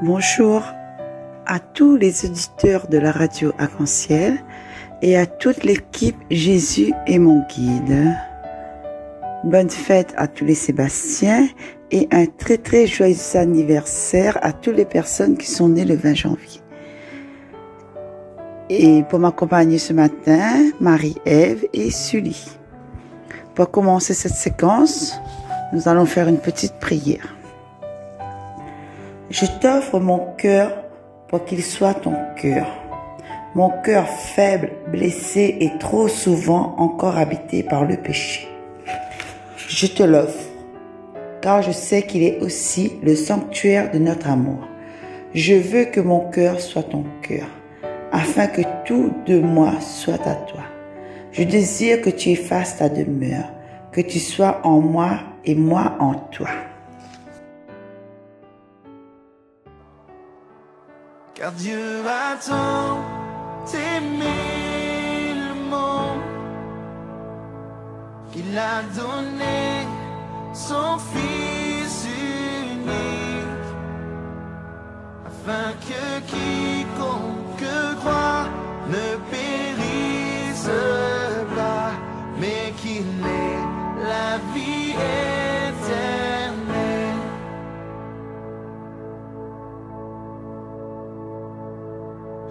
Bonjour à tous les auditeurs de la radio Arc-en-Ciel et à toute l'équipe Jésus est mon guide. Bonne fête à tous les Sébastiens et un très joyeux anniversaire à toutes les personnes qui sont nées le 20 janvier. Et pour m'accompagner ce matin, Marie-Ève et Sully. Pour commencer cette séquence, nous allons faire une petite prière. Je t'offre mon cœur pour qu'il soit ton cœur. Mon cœur faible, blessé et trop souvent encore habité par le péché. Je te l'offre, car je sais qu'il est aussi le sanctuaire de notre amour. Je veux que mon cœur soit ton cœur, afin que tout de moi soit à toi. Je désire que tu y fasses ta demeure, que tu sois en moi et moi en toi. Car Dieu a tant aimé le monde qu'il a donné son Fils unique, afin que quiconque croit ne périsse pas, mais qu'il ait la vie éternelle.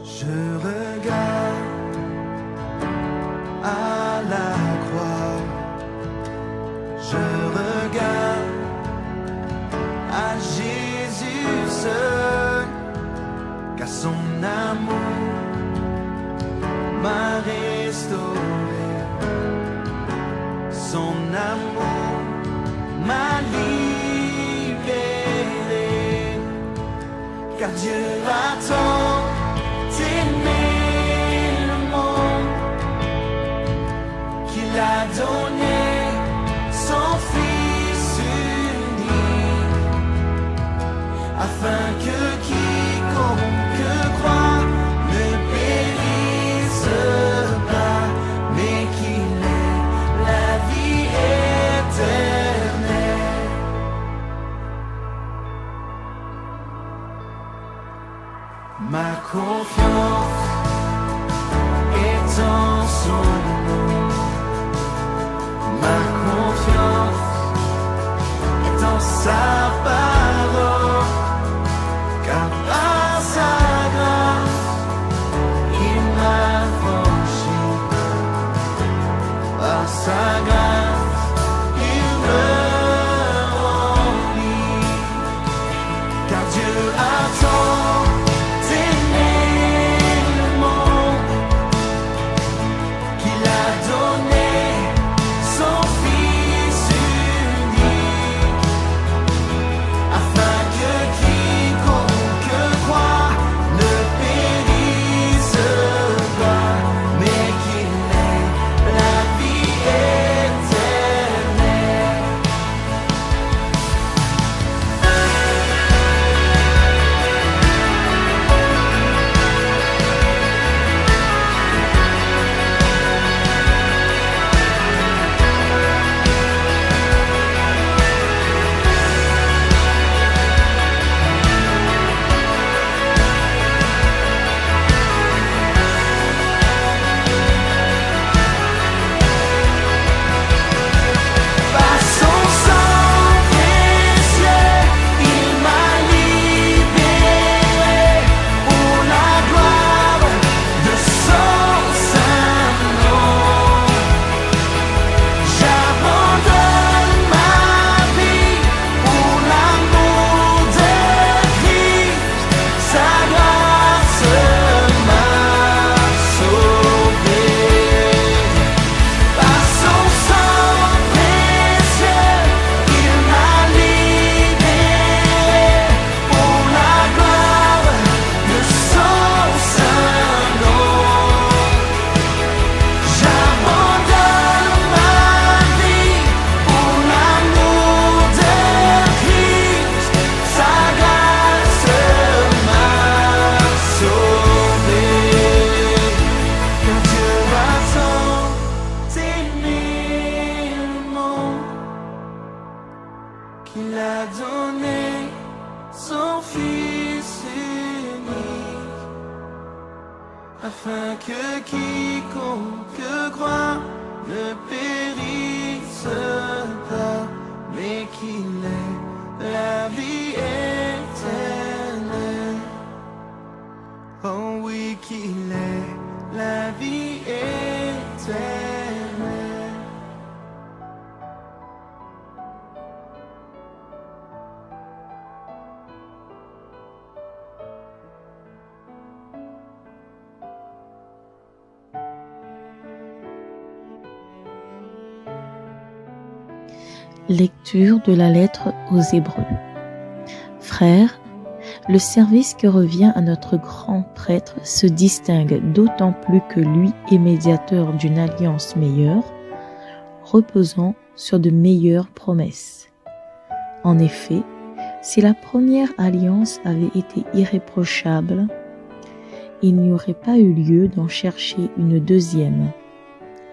Je regarde à la croix, je regarde à Jésus seul, car son amour m'a restauré, son amour m'a libéré, car Dieu a tant aimé le monde qu'il a donné son Fils unique, afin que quiconque croit ne périsse pas, mais qu'il ait la vie éternelle. Ma confiance est en son nom, ma confiance est en sa parole, car par sa grâce il m'a franchi, par sa grâce il me remplit, car Dieu a tant afin que quiconque croit ne périsse pas, mais qu'il ait la vie éternelle. Oh oui, qu'il ait la vie éternelle. Lecture de la lettre aux Hébreux. Frères, le service que revient à notre grand prêtre se distingue d'autant plus que lui est médiateur d'une alliance meilleure, reposant sur de meilleures promesses. En effet, si la première alliance avait été irréprochable, il n'y aurait pas eu lieu d'en chercher une deuxième.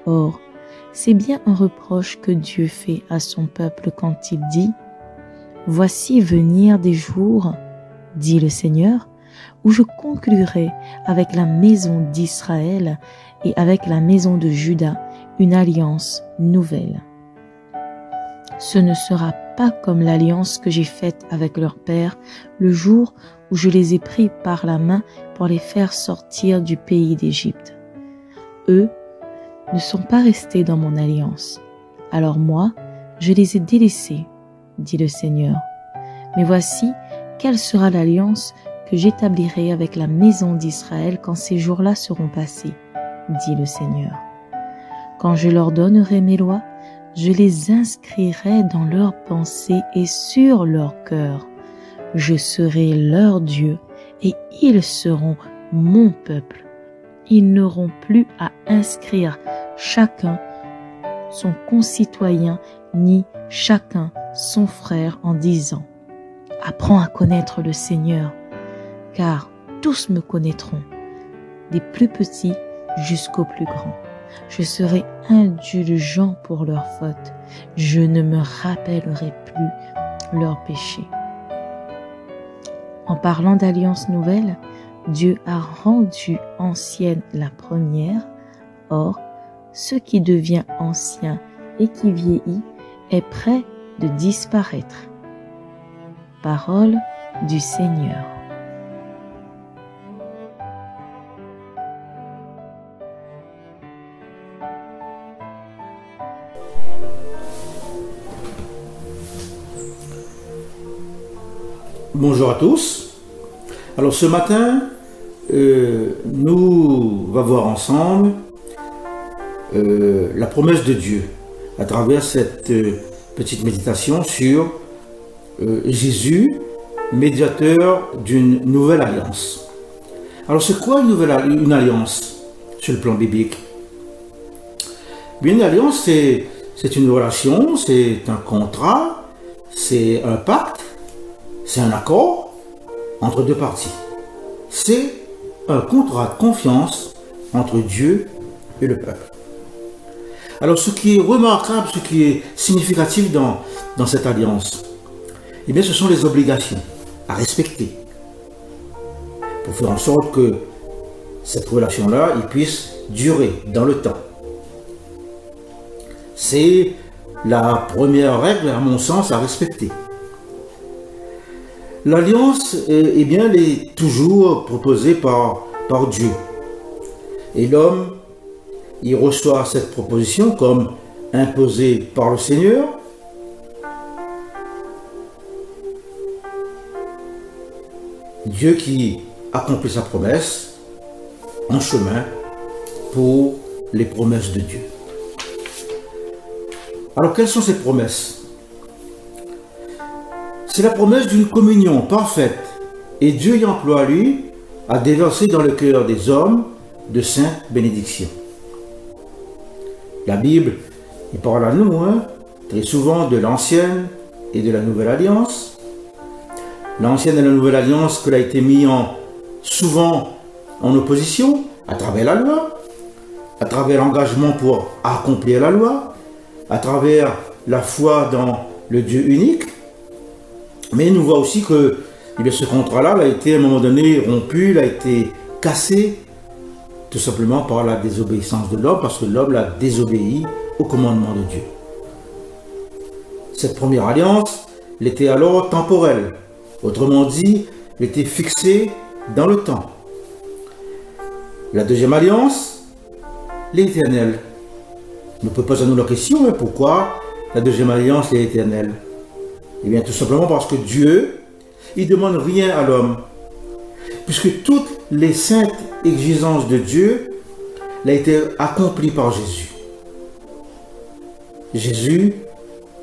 Or, c'est bien un reproche que Dieu fait à son peuple quand il dit « Voici venir des jours, dit le Seigneur, où je conclurai avec la maison d'Israël et avec la maison de Juda une alliance nouvelle. Ce ne sera pas comme l'alliance que j'ai faite avec leur père le jour où je les ai pris par la main pour les faire sortir du pays d'Égypte. Eux ne sont pas restés dans mon alliance. Alors moi, je les ai délaissés, dit le Seigneur. Mais voici, quelle sera l'alliance que j'établirai avec la maison d'Israël quand ces jours-là seront passés, dit le Seigneur. Quand je leur donnerai mes lois, je les inscrirai dans leurs pensées et sur leur cœur. Je serai leur Dieu et ils seront mon peuple. Ils n'auront plus à inscrire chacun son concitoyen ni chacun son frère en disant « Apprends à connaître le Seigneur, car tous me connaîtront, des plus petits jusqu'aux plus grands. Je serai indulgent pour leurs fautes, je ne me rappellerai plus leurs péchés. » En parlant d'alliance nouvelle, Dieu a rendu ancienne la première. Or, ce qui devient ancien et qui vieillit est près de disparaître. Parole du Seigneur. Bonjour à tous. Alors ce matin, nous allons voir ensemble la promesse de Dieu à travers cette petite méditation sur Jésus, médiateur d'une nouvelle alliance. Alors c'est quoi une alliance sur le plan biblique? Bien, une alliance, c'est une relation, c'est un contrat, c'est un pacte, c'est un accord entre deux parties. C'est un contrat de confiance entre Dieu et le peuple. Alors ce qui est remarquable, ce qui est significatif dans cette alliance, eh bien ce sont les obligations à respecter pour faire en sorte que cette relation-là puisse durer dans le temps. C'est la première règle, à mon sens, à respecter. L'alliance, eh bien, elle est toujours proposée par Dieu. Et l'homme, il reçoit cette proposition comme imposée par le Seigneur. Dieu qui accomplit sa promesse en chemin pour les promesses de Dieu. Alors, quelles sont ces promesses? C'est la promesse d'une communion parfaite et Dieu y emploie, lui, à déverser dans le cœur des hommes de saintes bénédictions. La Bible, il parle à nous très souvent de l'ancienne et de la nouvelle alliance. L'ancienne et la nouvelle alliance qu'elle a été mise souvent en opposition à travers la loi, à travers l'engagement pour accomplir la loi, à travers la foi dans le Dieu unique. Mais nous voit aussi que ce contrat-là a été à un moment donné rompu, il a été cassé tout simplement par la désobéissance de l'homme, parce que l'homme a désobéi au commandement de Dieu. Cette première alliance, elle était alors temporelle. Autrement dit, elle était fixée dans le temps. La deuxième alliance, l'éternelle. Nous posons la question, mais pourquoi la deuxième alliance est éternelle? Eh bien, tout simplement parce que Dieu, il ne demande rien à l'homme. Puisque toutes les saintes exigences de Dieu l'ont été accomplies par Jésus. Jésus,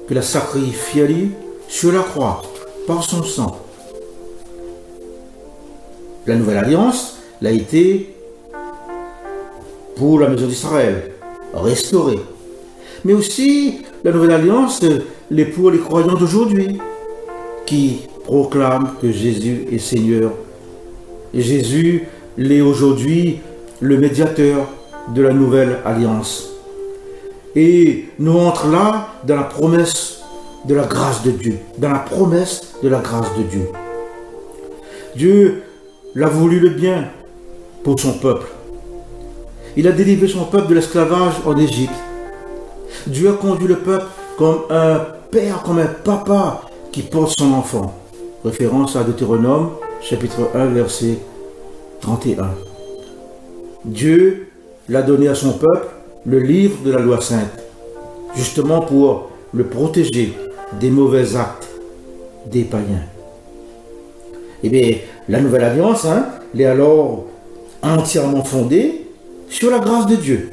que l'a sacrifié sur la croix, par son sang. La nouvelle alliance l'a été pour la maison d'Israël, restaurée. Mais aussi, la nouvelle alliance l'est pour les croyants d'aujourd'hui, qui proclament que Jésus est Seigneur. Et Jésus l'est aujourd'hui le médiateur de la nouvelle alliance. Et nous entrons là dans la promesse de la grâce de Dieu. Dans la promesse de la grâce de Dieu. Dieu l'a voulu le bien pour son peuple. Il a délivré son peuple de l'esclavage en Égypte. Dieu a conduit le peuple comme un père, comme un papa qui porte son enfant. Référence à Deutéronome, chapitre 1, verset 31. Dieu l'a donné à son peuple le livre de la loi sainte, justement pour le protéger des mauvais actes des païens. Eh bien, la nouvelle alliance, elle est alors entièrement fondée sur la grâce de Dieu.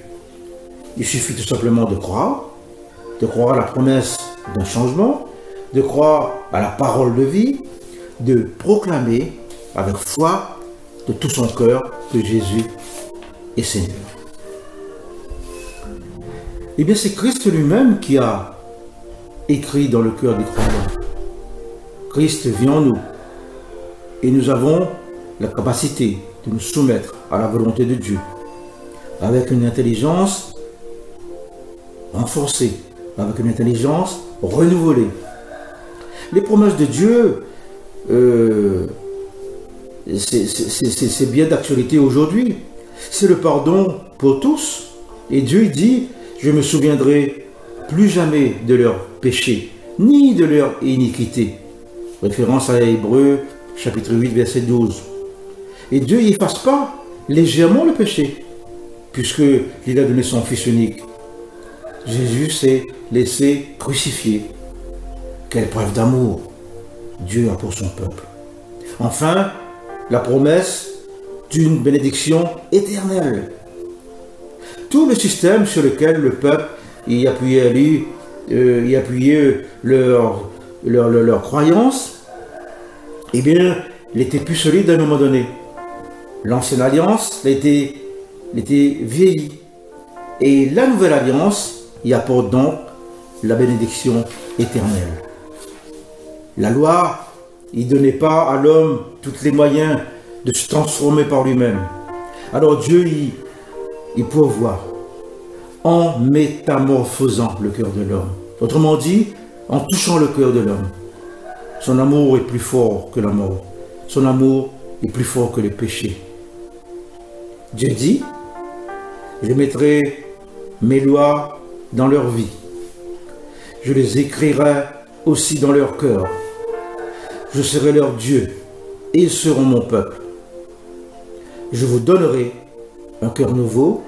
Il suffit tout simplement de croire à la promesse d'un changement, de croire à la parole de vie, de proclamer avec foi de tout son cœur que Jésus est Seigneur. Eh bien, c'est Christ lui-même qui a écrit dans le cœur des croyants. Christ vit en nous et nous avons la capacité de nous soumettre à la volonté de Dieu avec une intelligence renforcée, avec une intelligence renouvelée. Les promesses de Dieu, c'est bien d'actualité aujourd'hui. C'est le pardon pour tous. Et Dieu dit, je ne me souviendrai plus jamais de leurs péchés, ni de leur iniquité. Référence à Hébreux, chapitre 8, verset 12. Et Dieu n'efface pas légèrement le péché, puisqu'il a donné son Fils unique. Jésus s'est laissé crucifier. Quelle preuve d'amour Dieu a pour son peuple. Enfin, la promesse d'une bénédiction éternelle. Tout le système sur lequel le peuple y appuyait leur croyance, eh bien, il était plus solide à un moment donné. L'ancienne alliance était vieillie. Et la nouvelle alliance y apporte donc la bénédiction éternelle. La loi, il ne donnait pas à l'homme tous les moyens de se transformer par lui-même. Alors Dieu, il pourvoit en métamorphosant le cœur de l'homme. Autrement dit, en touchant le cœur de l'homme. Son amour est plus fort que la mort. Son amour est plus fort que les péchés. Dieu dit, je mettrai mes lois dans leur vie. Je les écrirai aussi dans leur cœur. Je serai leur Dieu et ils seront mon peuple. Je vous donnerai un cœur nouveau,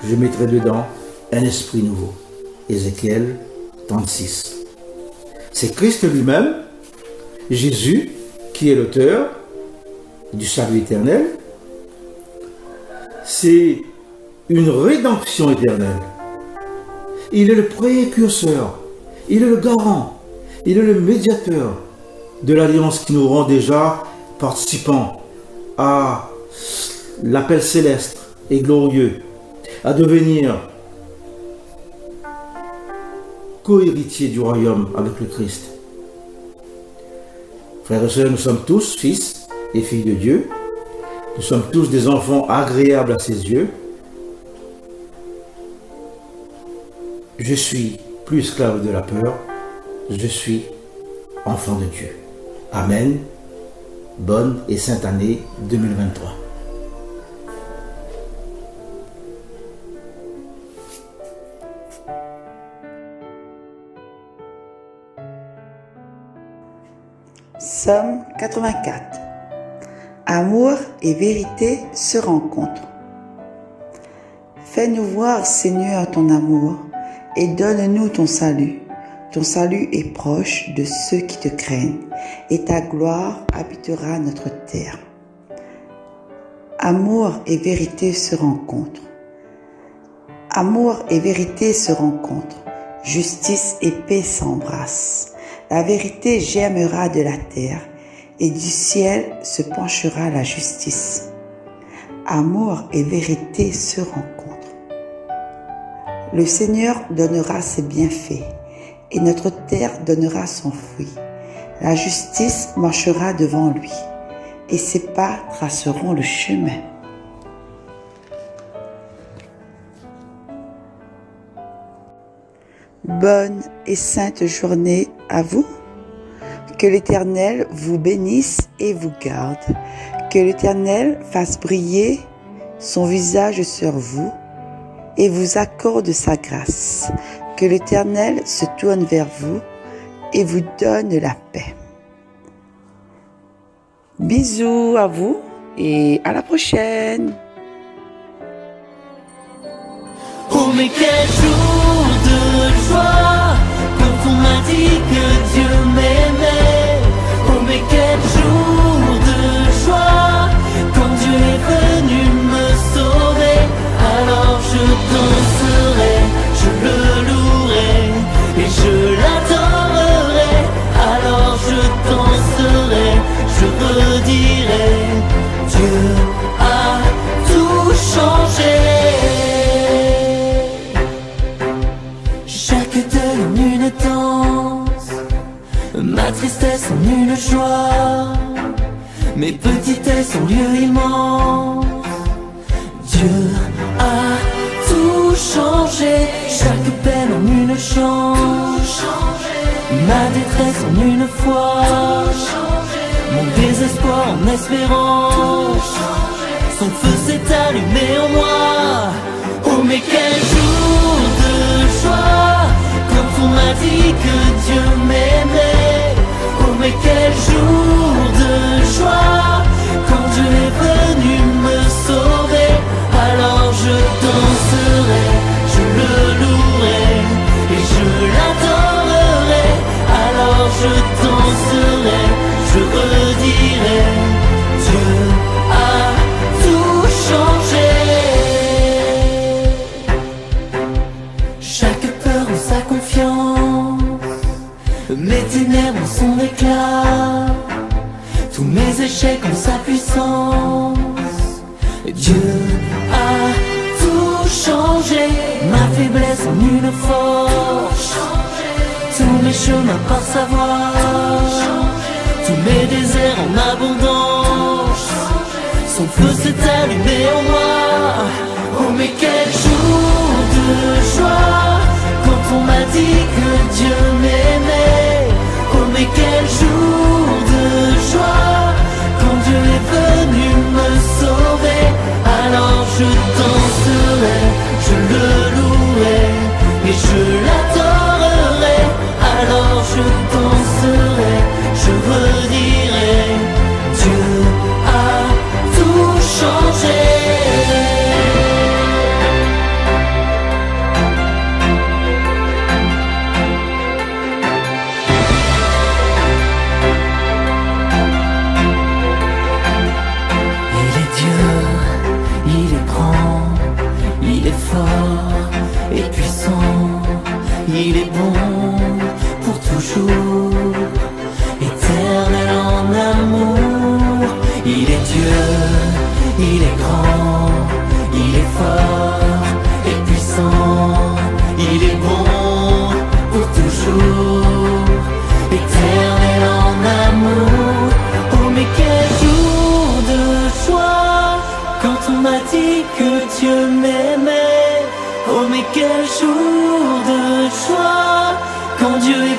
je mettrai dedans un esprit nouveau. Ézéchiel 36. C'est Christ lui-même, Jésus, qui est l'auteur du salut éternel. C'est une rédemption éternelle. Il est le précurseur, il est le garant, il est le médiateur de l'alliance qui nous rend déjà participants à l'appel céleste et glorieux, à devenir co-héritiers du royaume avec le Christ. Frères et sœurs, nous sommes tous fils et filles de Dieu. Nous sommes tous des enfants agréables à ses yeux. Je suis plus esclave de la peur, je suis enfant de Dieu. Amen. Bonne et sainte année 2023. Psaume 84. Amour et vérité se rencontrent. Fais-nous voir, Seigneur, ton amour et donne-nous ton salut. Ton salut est proche de ceux qui te craignent et ta gloire habitera notre terre. Amour et vérité se rencontrent. Amour et vérité se rencontrent. Justice et paix s'embrassent. La vérité germera de la terre et du ciel se penchera la justice. Amour et vérité se rencontrent. Le Seigneur donnera ses bienfaits et notre terre donnera son fruit. La justice marchera devant lui et ses pas traceront le chemin. Bonne et sainte journée à vous. Que l'Éternel vous bénisse et vous garde. Que l'Éternel fasse briller son visage sur vous et vous accorde sa grâce. Que l'Éternel se tourne vers vous et vous donne la paix. Bisous à vous et à la prochaine. Oh mais quel jour de joie quand on m'a dit que Dieu m'aimait. Oh mais quel jour de joie quand Dieu est venu me sauver. Alors je danserai, je le louerai et je l'adorerai. Alors je danserai, je redirai, Dieu a tout changé. Ma tristesse en une joie, mes petitesses en lieu immense. Dieu a tout changé, chaque peine en une chance, ma détresse en une foi, mon désespoir en espérance. Son feu s'est allumé en moi. Oh mais quel jour de joie quand on m'a dit que Dieu m'aimait. Oh mais quel jour de joie quand Dieu est venu me sauver. Alors je danserai, je le louerai et je l'adorerai. Alors je danserai, je redirai, Dieu a tout changé. Chaque peur en sa confiance, mes ténèbres en son éclat, tous mes échecs en sa puissance. Dieu a tout changé, ma faiblesse en une force, tous mes chemins par sa voix, tous mes déserts en abondance. Son feu s'est allumé en moi. Oh mais quel jour de joie quand on m'a dit que Dieu m'aimait. Oh mais quel jour de joie quand Dieu est venu me sauver. Alors je danserai, je le louerai et je l'adorerai. Alors je danserai, je redirai, Dieu a tout changé. Et puissant, il est bon pour toujours, éternel en amour. Il est Dieu, il est grand, il est fort et puissant, il est bon pour toujours, éternel en amour. Oh mais quel jour de joie quand on m'a dit que Dieu m'aimait. Oh mais quel jour de joie quand Dieu est